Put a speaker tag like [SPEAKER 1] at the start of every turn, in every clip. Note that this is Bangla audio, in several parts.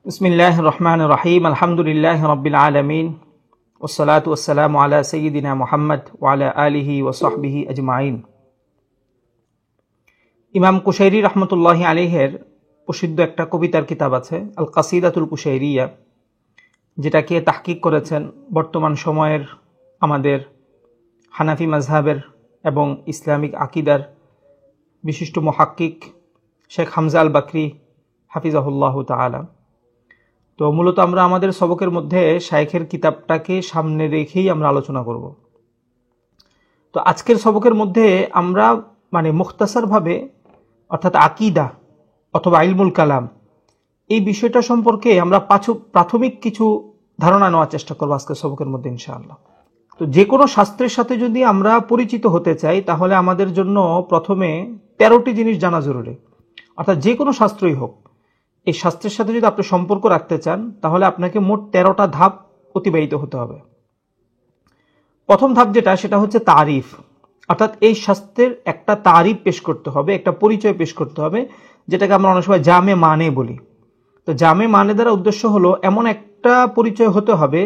[SPEAKER 1] বিসমিল্লাহির রহমানির রহিম। আলহামদুলিল্লাহি রাব্বিল আলামিন ওয়াসসালাতু ওয়াসসালামু আলা সাইয়্যিদিনা মুহাম্মদ ওয়া আলা আলিহি ওয়া সাহবিহি আজমাইন। ইমাম কুশাইরি রহমতুল্লাহি আলাইহির প্রসিদ্ধ একটা কবিতার কিতাব আছে আল কাসিদাতুল কুশাইরিয়া, যেটাকে তাহকিক করেছেন বর্তমান সময়ের আমাদের হানাফি মাযহাবের এবং ইসলামিক আকিদার বিশিষ্ট মুহাক্কিক শেখ হামজা আল বাকরি হাফিজাহুল্লাহু তাআলা। তো মূলত আমরা আমাদের সবকের মধ্যে শাইখের কিতাবটাকে সামনে রেখেই আমরা আলোচনা করব। তো আজকের সবকের মধ্যে আমরা মুখতাসারভাবে অর্থাৎ আকিদা অথবা ইলমুল কালাম এই বিষয়টা সম্পর্কে আমরা প্রাথমিক কিছু ধারণা নেওয়ার চেষ্টা করবো আজকের সবকের মধ্যে ইনশাআল্লাহ। তো যে কোনো শাস্ত্রের সাথে যদি আমরা পরিচিত হতে চাই তাহলে আমাদের জন্য প্রথমে 13টি জিনিস জানা জরুরি। অর্থাৎ যে কোনো শাস্ত্রই হোক, এই শাস্ত্রের সাথে যদি আপনি সম্পর্ক রাখতে চান তাহলে আপনাকে মোট 13টা ধাপ অতিবাহিত হতে হবে। প্রথম ধাপ সেটা হচ্ছে তারিফ, অর্থাৎ এই শাস্ত্রের একটা তারিফ পেশ করতে হবে, একটা পরিচয় পেশ করতে হবে, যেটাকে আমরা অনেক সময় জামে মানে বলি। তো জামে মানে দ্বারা উদ্দেশ্য হলো এমন একটা পরিচয় হতে হবে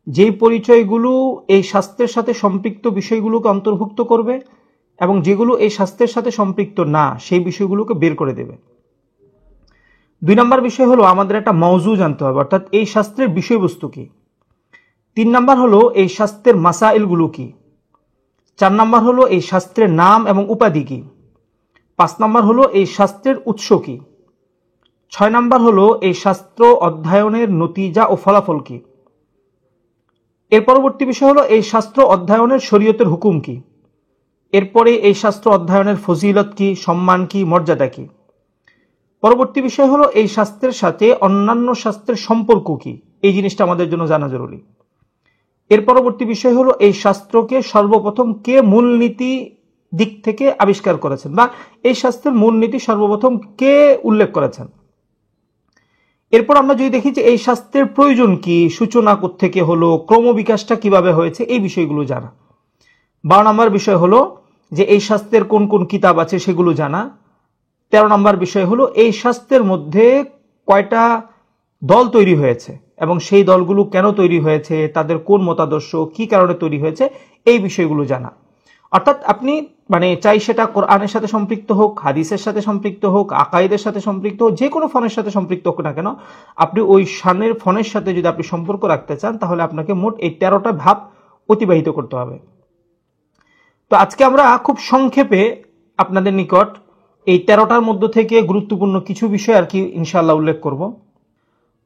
[SPEAKER 1] যেই পরিচয়গুলো এই শাস্ত্রের সাথে সম্পৃক্ত বিষয়গুলোকে অন্তর্ভুক্ত করবে এবং যেগুলো এই শাস্ত্রের সাথে সম্পৃক্ত না সেই বিষয়গুলোকে বের করে দেবে। 2 নম্বর বিষয় হলো আমাদের একটা মওজু জানতে হবে, অর্থাৎ এই শাস্ত্রের বিষয়বস্তু কি। 3 নম্বর হলো এই শাস্ত্রের মাসাইলগুলো কি। 4 নম্বর হলো এই শাস্ত্রের নাম এবং উপাধি কি। 5 নম্বর হলো এই শাস্ত্রের উৎস কি। 6 নম্বর হলো এই শাস্ত্র অধ্যয়নের নতিজা ও ফলাফল কি। এর পরবর্তী বিষয় হলো এই শাস্ত্র অধ্যয়নের শরীয়তের হুকুম কি। এরপরে এই শাস্ত্র অধ্যয়নের ফজিলত কি, সম্মান কি, মর্যাদা কি। পরবর্তী বিষয় হলো এই শাস্ত্রের সাথে অন্যান্য শাস্ত্রের সম্পর্ক কি, এই জিনিসটা আমাদের জন্য জানা জরুরি। এর পরবর্তী বিষয় হলো এই শাস্ত্রকে সর্বপ্রথম কে মূলনীতি দিক থেকে আবিষ্কার করেছেন বা এই শাস্ত্রের মূলনীতি সর্বপ্রথম কে উল্লেখ করেছেন। এরপর আমরা যদি দেখি যে এই শাস্ত্রের প্রয়োজন কি, সূচনা কোত্থেকে হলো, ক্রমবিকাশটা কিভাবে হয়েছে, এই বিষয়গুলো জানা। 12 নম্বর বিষয় হলো যে এই শাস্ত্রের কোন কোন কিতাব আছে সেগুলো জানা। 13 নম্বর বিষয় হলো এই শাস্ত্রের মধ্যে কয়টা দল তৈরি হয়েছে এবং সেই দলগুলো কেন তৈরি হয়েছে, তাদের কোন মতাদর্শ, কি কারণে তৈরি হয়েছে, এই বিষয়গুলো জানা। অর্থাৎ আপনি চাই সেটা কোরআনের সাথে সম্পৃক্ত হোক, হাদিসের সাথে সম্পৃক্ত হোক, আকাইদের সাথে সম্পৃক্ত হোক, যে কোনো ফনের সাথে সম্পৃক্ত হোক না কেন, আপনি ওই শানের ফনের সাথে যদি আপনি সম্পর্ক রাখতে চান তাহলে আপনাকে মোট এই 13টা ধাপ অতিবাহিত করতে হবে। তো আজকে আমরা খুব সংক্ষেপে আপনাদের নিকট এই 13টার মধ্য থেকে গুরুত্বপূর্ণ কিছু বিষয় আর কি ইনশাআল্লাহ উল্লেখ করব।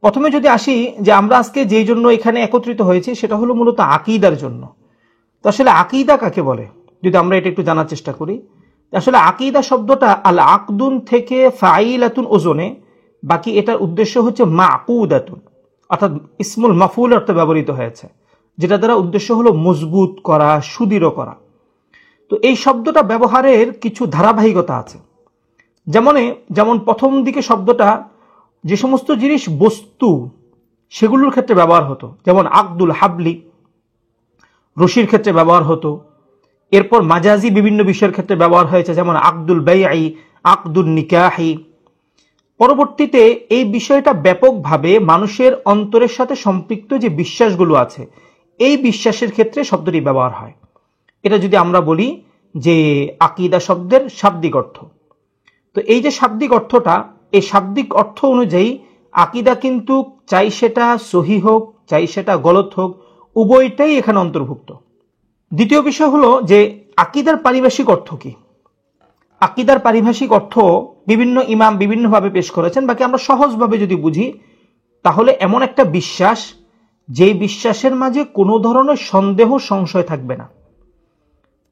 [SPEAKER 1] প্রথমে যদি আসি যে আমরা আজকে যেই জন্য এখানে একত্রিত হয়েছি সেটা হলো মূলত আকীদার জন্য। তো আসলে আকীদা কাকে বলে যদি আমরা এটা একটু জানার চেষ্টা করি। আসলে আকীদা শব্দটা আল আকদুন থেকে ফাইলাতুন ওজনে, বাকি এটার উদ্দেশ্য হচ্ছে মাকুদাতুন, অর্থাৎ ইসমুল মাফুল অর্থে ব্যবহৃত হয়েছে, যেটা দ্বারা উদ্দেশ্য হলো মজবুত করা, সুদৃঢ় করা। তো এই শব্দটা ব্যবহারের কিছু ধারাবাহিকতা আছে। যেমন প্রথম দিকে শব্দটা যে সমস্ত জিনিস বস্তু সেগুলোর ক্ষেত্রে ব্যবহার হতো, যেমন আকদুল হাবলি রশির ক্ষেত্রে ব্যবহার হতো। এরপর মাজাজি বিভিন্ন বিষয়ের ক্ষেত্রে ব্যবহার হয়েছে, যেমন আকদুল বাইঈ, আকদুল নিকাহি। পরবর্তীতে এই বিষয়টা ব্যাপকভাবে মানুষের অন্তরের সাথে সম্পৃক্ত যে বিশ্বাসগুলো আছে এই বিশ্বাসের ক্ষেত্রে শব্দটি ব্যবহার হয়। এটা যদি আমরা বলি যে আকীদা শব্দের শাব্দিক অর্থ, তো এই যে শাব্দিক অর্থটা, এই শাব্দিক অর্থ অনুযায়ী আকীদা কিন্তু চাই সেটা সহিহ হোক চাই সেটা গলত হোক, উভয়টাই এখানে অন্তর্ভুক্ত। দ্বিতীয় বিষয় হলো যে আকীদার পারিভাষিক অর্থ কি। আকীদার পারিভাষিক অর্থ বিভিন্ন ইমাম বিভিন্নভাবে পেশ করেছেন, বাকি আমরা সহজভাবে যদি বুঝি তাহলে এমন একটা বিশ্বাস যেই বিশ্বাসের মাঝে কোনো ধরনের সন্দেহ সংশয় থাকবে না।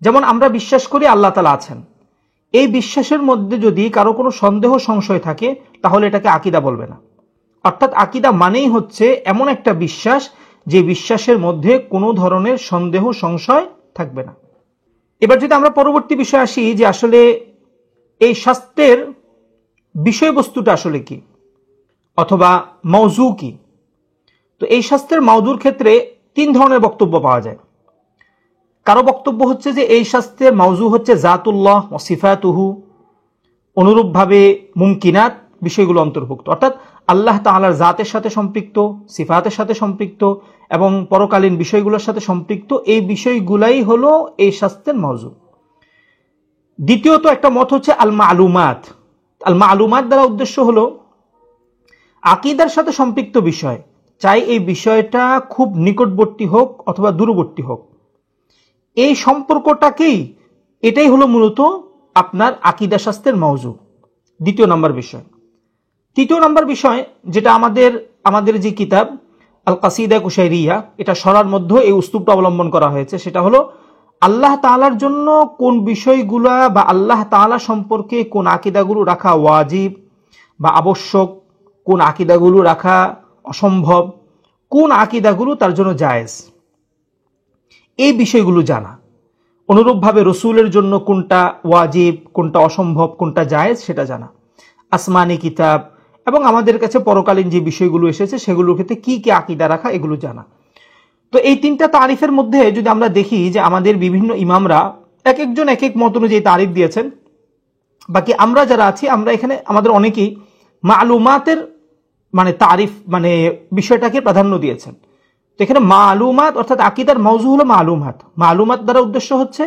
[SPEAKER 1] যেমন আমরা বিশ্বাস করি আল্লাহ তাআলা আছেন, এই বিশ্বাসের মধ্যে যদি কারো কোনো সন্দেহ সংশয় থাকে তাহলে এটাকে আকীদা বলবে না। অর্থাৎ আকীদা মানেই হচ্ছে এমন একটা বিশ্বাস যে বিশ্বাসের মধ্যে কোনো ধরনের সন্দেহ সংশয় থাকবে না। এবার যদি আমরা পরবর্তী বিষয় আসি যে আসলে এই শাস্ত্রের বিষয়বস্তুটা আসলে কি অথবা মওজু কি। তো এই শাস্ত্রের মওজুর ক্ষেত্রে 3 ধরনের বক্তব্য পাওয়া যায়। কারো বক্তব্য হচ্ছে যে এই শাস্ত্রের মওজু হচ্ছে জাতুল্লাহ ওয়া সিফাতুহু, অনুরূপভাবে মুমকিনাত বিষয়গুলো অন্তর্ভুক্ত, অর্থাৎ আল্লাহ তাআলার জাতের সাথে সম্পৃক্ত, সিফাতের সাথে সম্পৃক্ত এবং পরকালীন বিষয়গুলোর সাথে সম্পৃক্ত এই বিষয়গুলাই হলো এই শাস্ত্রের মওযু। দ্বিতীয়ত একটা মত হচ্ছে আল মালুমাত। আল মালুমাত দ্বারা উদ্দেশ্য হলো আকীদার সাথে সম্পৃক্ত বিষয়, চাই এই বিষয়টা খুব নিকটবর্তী হোক অথবা দূরবর্তী হোক, এই সম্পর্কটাকেই এটাই হলো মূলত আপনার আকীদা শাস্ত্রের মওযু, দ্বিতীয় নম্বর বিষয়। তৃতীয় নম্বর বিষয় যেটা আমাদের যে কিতাব আল কাসিদা কুশাইরিয়া, এটা সরার মধ্যে এই উস্তুবটা অবলম্বন করা হয়েছে, সেটা হলো আল্লাহ তাআলার জন্য কোন বিষয়গুলা বা আল্লাহ তাআলা সম্পর্কে কোন আকীদাগুলো রাখা ওয়াজিব বা আবশ্যক, কোন আকীদাগুলো রাখা অসম্ভব, কোন আকীদাগুলো তার জন্য জায়েজ, এই বিষয়গুলো জানা। অনুরূপভাবে রসুলের জন্য কোনটা ওয়াজিব, কোনটা অসম্ভব, কোনটা জায়েজ সেটা জানা। আসমানি কিতাব এবং আমাদের কাছে পরকালীন যে বিষয়গুলো এসেছে সেগুলোর ক্ষেত্রে কি কি আকীদা রাখা এগুলো জানা। তো এই তিনটা তারিফের মধ্যে যদি আমরা দেখি যে আমাদের বিভিন্ন ইমামরা এক একজন এক এক মত অনুযায়ী তারিফ দিয়েছেন, বাকি আমরা যারা আছি আমরা এখানে আমাদের অনেকেই মালুমাতের মানে তারিফ মানে বিষয়টাকে প্রাধান্য দিয়েছেন। তো এখানে মালুমাত অর্থাৎ আকীদার মওযু হলো মালুমাত। মালুমাত দ্বারা উদ্দেশ্য হচ্ছে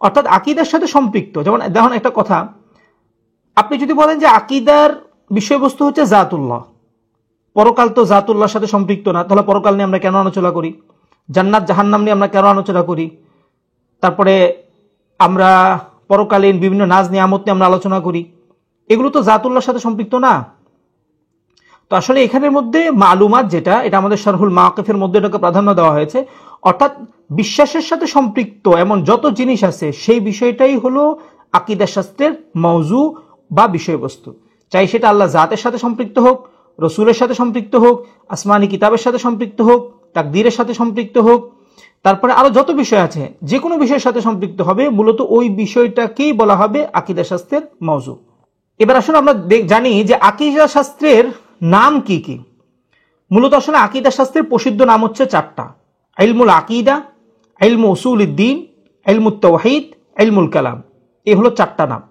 [SPEAKER 1] অর্থাৎ আকীদার সাথে সম্পৃক্ত। যেমন দেখুন একটা কথা, আপনি যদি বলেন যে আকীদার বিষয়বস্তু হচ্ছে জাতুল্লাহ, পরকাল তো জাতুল্লাহর সাথে সম্পৃক্ত না, তাহলে পরকাল নিয়ে আমরা কেন আলোচনা করি? জান্নাত জাহান্নাম নিয়ে আমরা কেন আলোচনা করি? তারপরে আমরা পরকালীন বিভিন্ন নাজ নিয়ামত নিয়ে আমরা আলোচনা করি, এগুলো তো জাতুল্লাহর সাথে সম্পৃক্ত না। তো আসলে এখানের মধ্যে মালুমাত যেটা, এটা আমাদের শারহুল মাওয়াকিফের মধ্যে এটাকে প্রাধান্য দেওয়া হয়েছে, অর্থাৎ বিশ্বাসের সাথে সম্পৃক্ত এমন যত জিনিস আছে সেই বিষয়টাই হলো আকীদা শাস্ত্রের মওযু বা বিষয়বস্তু, চাই সেটা আল্লাহ জাতের সাথে সম্পৃক্ত হোক, রসুলের সাথে সম্পৃক্ত হোক, আসমানি কিতাবের সাথে সম্পৃক্ত হোক, তাকদীরের সাথে সম্পৃক্ত হোক, তারপরে আরো যত বিষয় আছে যে কোনো বিষয়ের সাথে সম্পৃক্ত হবে, মূলত ওই বিষয়টাকেই বলা হবে আকীদা শাস্ত্রের মওযু। এবার আসলে আমরা জানি যে আকীদা শাস্ত্রের নাম কি কি। মূলত আসলে আকীদা শাস্ত্রের প্রসিদ্ধ নাম হচ্ছে চারটা: ইলমুল আকীদা, ইলমু উসুলুদ্দীন, ইলমুত তাওহীদ, ইলমুল কালাম। এই হলো চারটা নাম।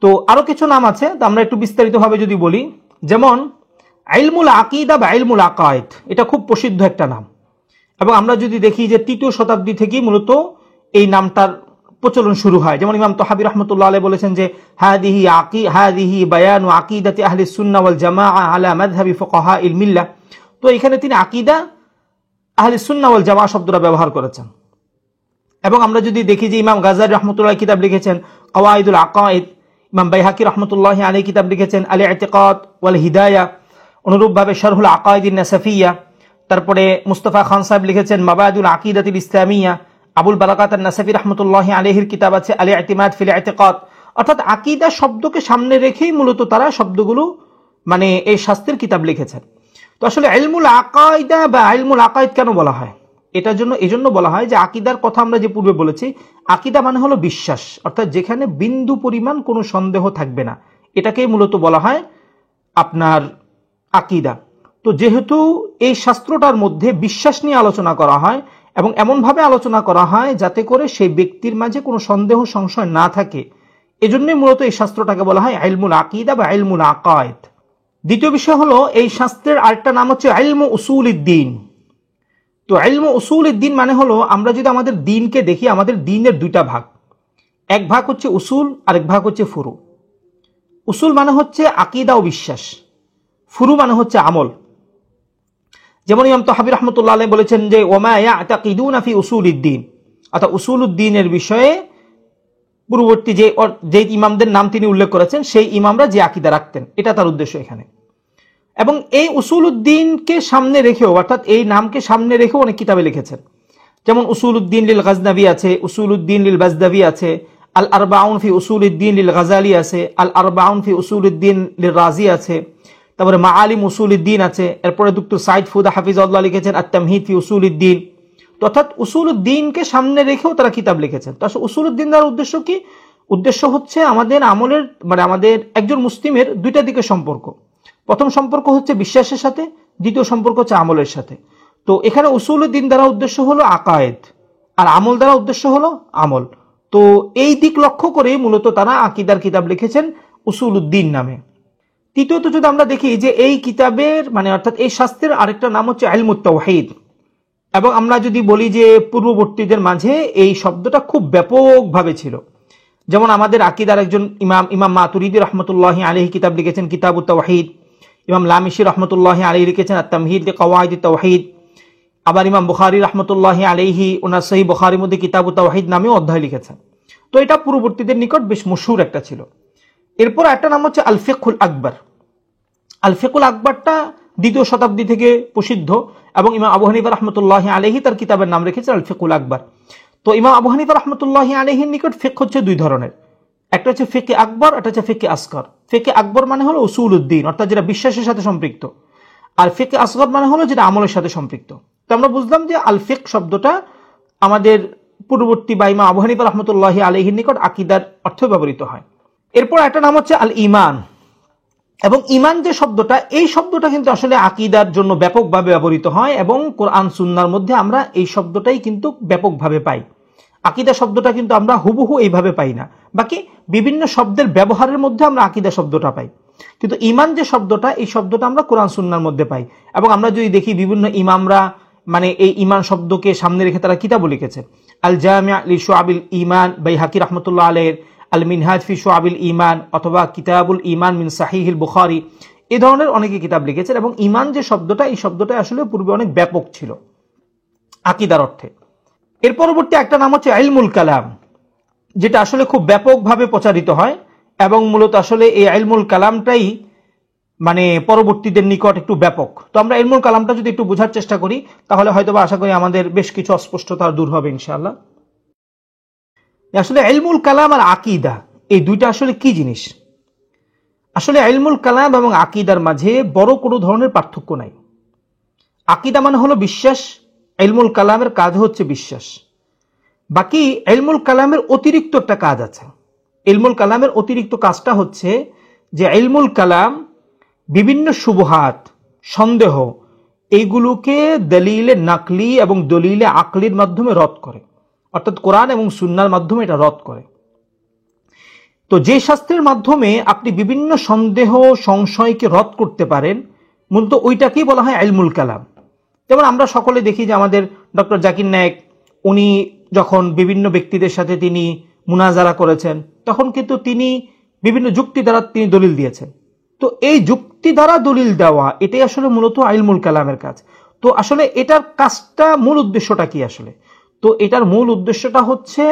[SPEAKER 1] তো আরো কিছু নাম আছে, তা আমরা একটু বিস্তারিতভাবে যদি বলি, যেমন ইলমুল আকীদা বা ইলমুল আকায়েদ, এটা খুব প্রসিদ্ধ একটা নাম এবং আমরা যদি দেখি যে ৩য় শতাব্দী থেকেই মূলত এই নামটার প্রচলন শুরু হয়। যেমন ইমাম তাহাবী রাহমাতুল্লাহ আলাইহি বলেছেন যে হাদিহি বায়ানু আকীদাতি আহলিস সুন্নাহ ওয়াল জামাআহ আলা মাযহাবি ফুকাহাইল মিল্লাহ। তো এখানে তিনি আকীদা আহলিস সুন্নাহ ওয়াল জামাআহ শব্দটা ব্যবহার করেছেন। এবং আমরা যদি দেখি যে ইমাম গাজ্জালী রাহমাতুল্লাহ কিতাব লিখেছেন কওয়াইদুল আকায়েদ, ইমাম বাইহাকি রাহমাতুল্লাহ আলাইহি কিতাব লিখেছেন আল ইতিকাদ ওয়াল হিদায়াহ, অনুরূপভাবে শারহুল আকায়েদিন নাসাফিয়া, তারপরে মুস্তাফা খান সাহেব লিখেছেন মাবাদিউল আকীদাতিল ইসলামিয়া, আবুল বারাকাত আন-নাসাফি রাহমাতুল্লাহ আলাইহির কিতাব আছে আল ইতিমাদ ফিল ইতিকাদ। অর্থাৎ আকীদা শব্দকে সামনে রেখেই মূলত তারা শব্দগুলো মানে এই শাস্ত্রের কিতাব লিখেছেন। তো আসলে ইলমুল আকাইদা বা ইলমুল আকায়েদ কেন বলা হয়? এটার জন্য এজন্য বলা হয় যে আকীদার কথা আমরা যে পূর্বে বলেছি, আকীদা মানে হলো বিশ্বাস, অর্থাৎ যেখানে বিন্দু পরিমাণ কোনো সন্দেহ থাকবে না, এটাকেই মূলত বলা হয় আপনার আকীদা। তো যেহেতু এই শাস্ত্রটার মধ্যে বিশ্বাস নিয়ে আলোচনা করা হয় এবং এমনভাবে আলোচনা করা হয় যাতে করে সেই ব্যক্তির মাঝে কোনো সন্দেহ সংশয় না থাকে, এজন্যই মূলত এই শাস্ত্রটাকে বলা হয় ইলমুল আকীদা বা ইলমুল আকায়েদ। দ্বিতীয় বিষয় হলো এই শাস্ত্রের আরেকটা নাম হচ্ছে ইলমু উসুলুদ্দীন। তো ইলমু উসুলুদ্দীন মানে হলো আমরা যদি আমাদের দ্বীনকে দেখি, আমাদের দ্বীনের দুইটা ভাগ, এক ভাগ হচ্ছে উসুল, আরেক ভাগ হচ্ছে ফুরু। উসুল মানে হচ্ছে আকীদা ও বিশ্বাস, ফুরু মানে হচ্ছে আমল। যেমন ইমাম তাহাবী রাহমাতুল্লাহ আলাইহি বলেছেন যে ওমা ইয়াতাকিদুনা ফি উসুলিদ্দীন, অর্থাৎ উসুলুদ্দীনের বিষয়ে পূর্ববর্তী যে ইমামদের নাম তিনি উল্লেখ করেছেন সেই ইমামরা যে আকীদা রাখতেন, এটা তার উদ্দেশ্য এখানে। এবং এই উসুলুদ্দীনকে সামনে রেখেও অর্থাৎ এই নামকে সামনে রেখেও অনেক কিতাবে লিখেছেন। যেমন উসুলুদ্দীন লিল গাজনাবী আছে, উসুলুদ্দীন লিল বাজদাবী আছে, আল আরবাউন ফি উসুলুদ্দীন লিল গাজালি আছে, আল আরবাউন ফি উসুলুদ্দীন লিল রাজি আছে, তারপরে মাআলিম উসুলুদ্দীন আছে। এরপরে ডক্টর সাইদ ফুদা হাফিজাহুল্লাহ লিখেছেন আত-তামহিদ ফি উসুলুদ্দীন। তো অর্থাৎ উসুলুদ্দীনকে সামনে রেখেও তারা কিতাব লিখেছেন। তো আসলে উসুলুদ্দীন দ্বারা উদ্দেশ্য কি? উদ্দেশ্য হচ্ছে আমাদের আমলের মানে আমাদের একজন মুসলিমের দুইটা দিকে সম্পর্ক। প্রথম সম্পর্ক হচ্ছে বিশ্বাসের সাথে, দ্বিতীয় সম্পর্ক হচ্ছে আমলের সাথে। তো এখানে উসুলুদ্দীন দ্বারা উদ্দেশ্য হলো আকায়েদ, আর আমল দ্বারা উদ্দেশ্য হলো আমল। তো এই দিক লক্ষ্য করে মূলত তারা আকীদার কিতাব লিখেছেন উসুলুদ্দীন নামে। তৃতীয়ত যদি আমরা দেখি যে এই কিতাবের মানে অর্থাৎ এই শাস্ত্রের আরেকটা নাম হচ্ছে ইলমুত তাওহীদ, এবং আমরা যদি বলি যে পূর্ববর্তীদের মাঝে এই শব্দটা খুব ব্যাপকভাবে ছিল। যেমন আমাদের আকীদার একজন ইমাম মাতুরিদি রহমতুল্লাহি আলাইহি কিতাব লিখেছেন কিতাবুত তাওহীদ, ইমাম লামিশি রহমতুল্লাহি আলাইহি লিখেছেন আত-তামহিদ লিকাওয়াইদিত তাওহীদ, আবার ইমাম বুখারী রহমতুল্লাহি আলাইহি ওনার সহিহ বুখারীর মধ্যে কিতাবুত তাওহীদ নামেও অধ্যায় লিখেছেন। তো এটা পূর্ববর্তীদের নিকট বেশ মশহুর একটা ছিল। এরপর একটা নাম হচ্ছে আল ফিকহুল আকবর। আল ফিকহুল আকবরটা দ্বিতীয় শতাব্দী থেকে প্রসিদ্ধ, এবং ইমাম আবু হানিফা রহমতুল্লাহি আলাইহি তার কিতাবের নাম রেখেছেন আল ফিকহুল আকবর। তো ইমাম আবু হানিফা রহমতুল্লাহি আলাইহির নিকট ফিকহ হচ্ছে দুই ধরনের, একটা হচ্ছে ফিকহে আকবর, একটা হচ্ছে ফিকহে আসগর। ফিকহে আকবর মানে হলো উসুলউদ্দিন, অর্থাৎ যেটা বিশ্বাসের সাথে সম্পৃক্ত, আর ফিকহে আসগর মানে হলো যেটা আমলের সাথে সম্পৃক্ত। তো আমরা বুঝলাম যে আল ফিক শব্দটা আমাদের পূর্ববর্তী বা ইমাম আবু হানিফা রহমতুল্লাহি আলাইহির নিকট আকীদার অর্থে ব্যবহৃত হয়। এরপর একটা নাম হচ্ছে আল ঈমান, এবং ঈমান যে শব্দটা, এই শব্দটা কিন্তু আসলে আকীদার জন্য ব্যাপকভাবে ব্যবহৃত হয়, এবং কোরআন সুন্নাহর মধ্যে আমরা এই শব্দটাই কিন্তু ব্যাপকভাবে পাই। আকীদা শব্দটা কিন্তু আমরা হুবহু এইভাবে পাই না, বাকি বিভিন্ন শব্দের ব্যবহারের মধ্যে আমরা আকীদা শব্দটা পাই। কিন্তু ঈমান যে শব্দটা, এই শব্দটা আমরা কোরআন সুন্নাহর মধ্যে পাই। এবং আমরা যদি দেখি বিভিন্ন ইমামরা মানে এই ঈমান শব্দকে সামনে রেখে তারা কিতাবও লিখেছে। আল জামি' লি শুআবিল ঈমান বাইহাকি রাহমাতুল্লাহ আলাইহির আল মিনহাজ ফি শুআবিল ঈমান, অথবা কিতাবুল ঈমান মিন সাহিহিল বুখারী, এই ধরনের অনেকে কিতাব লিখেছেন। এবং ঈমান যে শব্দটা, এই শব্দটা আসলে পূর্বে অনেক ব্যাপক ছিল আকীদার অর্থে। এর পরবর্তী একটা নাম হচ্ছে ইলমুল কালাম, যেটা আসলে খুব ব্যাপকভাবে প্রচারিত হয়, এবং মূলত আসলে এই ইলমুল কালামটাই মানে পরবর্তীদের নিকট একটু ব্যাপক। তো আমরা ইলমুল কালামটা যদি একটু বোঝার চেষ্টা করি, তাহলে হয়তোবা আশা করি আমাদের বেশ কিছু অস্পষ্টতা দূর হবে ইনশাআল্লাহ। আসলে ইলমুল কালাম আর আকীদা, এই দুইটা আসলে কি জিনিস? আসলে ইলমুল কালাম এবং আকীদার মাঝে বড় কোনো ধরনের পার্থক্য নাই। আকীদা মানে হলো বিশ্বাস, ইলমুল কালামের কাজ হচ্ছে বিশ্বাস। বাকি ইলমুল কালামের অতিরিক্ত একটা কাজ আছে। ইলমুল কালামের অতিরিক্ত কাজটা হচ্ছে যে ইলমুল কালাম বিভিন্ন শুবহাত, সন্দেহ, এইগুলোকে দলিলে নাকলি এবং দলিলে আকলির মাধ্যমে রদ করে, অর্থাৎ কোরআন এবং সুন্নাহর মাধ্যমে এটা রদ করে। তো যে শাস্ত্রের মাধ্যমে আপনি বিভিন্ন সন্দেহ সংশয়কে রদ করতে পারেন, মূলত ওইটাকেই বলা হয় ইলমুল কালাম। যেমন আমরা সকলে দেখি যে আমাদের ডক্টর জাকির নায়েক, উনি যখন বিভিন্ন ব্যক্তিদের সাথে তিনি মুনাজারা করেছেন, তখন কিন্তু তিনি বিভিন্ন যুক্তি দ্বারা তিনি দলিল দিয়েছেন। তো এই যুক্তি দ্বারা দলিল দেওয়া, এটাই আসলে মূলত ইলমুল কালামের কাজ। তো আসলে এটার কাজটা, মূল উদ্দেশ্যটা কি আসলে? তো এটার মূল উদ্দেশ্যটা হচ্ছে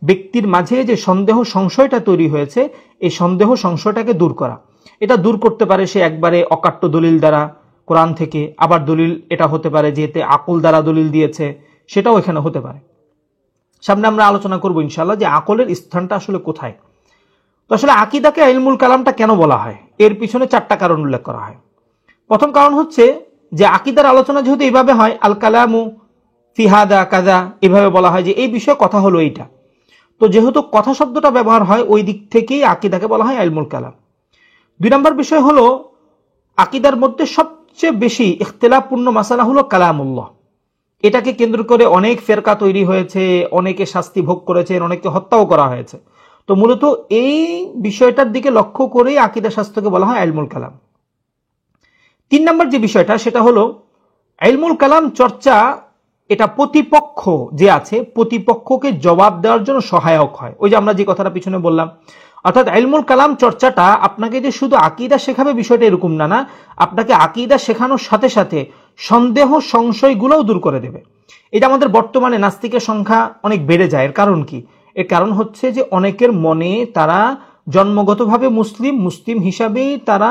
[SPEAKER 1] ব্যক্তির মাঝে যে সন্দেহ সংশয়টা তৈরি হয়েছে, এই সন্দেহ সংশয়টাকে দূর করা। এটা দূর করতে পারে সে একবারে অকাট্য দলিল দ্বারা কোরআন থেকে, আবার দলিল এটা হতে পারে যেতে আকল দ্বারা দলিল দিয়েছে, সেটাও এখানে হতে পারে। সামনে আমরা আলোচনা করবো ইনশাআল্লাহ যে আকলের স্থানটা আসলে কোথায়। তো আসলে আকীদাকে ইলমুল কালামটা কেন বলা হয়, এর পিছনে চারটা কারণ উল্লেখ করা হয়। প্রথম কারণ হচ্ছে যে আকীদার আলোচনা যেহেতু এইভাবে হয়, আল কালামু ফি হাদা কাযা, এভাবে বলা হয় যে এই বিষয়ে কথা হলো এইটা। তো যেহেতু কথা শব্দটা ব্যবহার হয়, ওই দিক থেকেই আকীদাকে বলা হয় ইলমুল কালাম। দুই নম্বর বিষয় হলো আকীদার মধ্যে সবচেয়ে বেশি ইখতিলাফপূর্ণ মাসালা হলো কালামুল্লাহ। এটাকে কেন্দ্র করে অনেক ফেরকা তৈরি হয়েছে, অনেকে শাস্তি ভোগ করেছেন, অনেকে হত্যাও করা হয়েছে। তো মূলত এই বিষয়টার দিকে লক্ষ্য করেই আকীদা শাস্ত্রকে বলা হয় ইলমুল কালাম। তিন নম্বর যে বিষয়টা, সেটা হলো ইলমুল কালাম চর্চা, এটা প্রতিপক্ষ যে আছে, প্রতিপক্ষকে জবাব দেওয়ার জন্য সহায়ক হয়। ওই যে আমরা যে কথাটা পিছনে বললাম, অর্থাৎ ইলমুল কালাম চর্চাটা আপনাকে যে শুধু আকীদা শেখাবে বিষয়টা এরকম না, আপনাকে আকীদা শেখানোর সাথে সাথে সন্দেহ সংশয়গুলোও দূর করে দেবে। এটা আমাদের বর্তমানে নাস্তিকের সংখ্যা অনেক বেড়ে যায়। এর কারণ কি? এর কারণ হচ্ছে যে অনেকের মনে তারা জন্মগতভাবে মুসলিম হিসাবেই তারা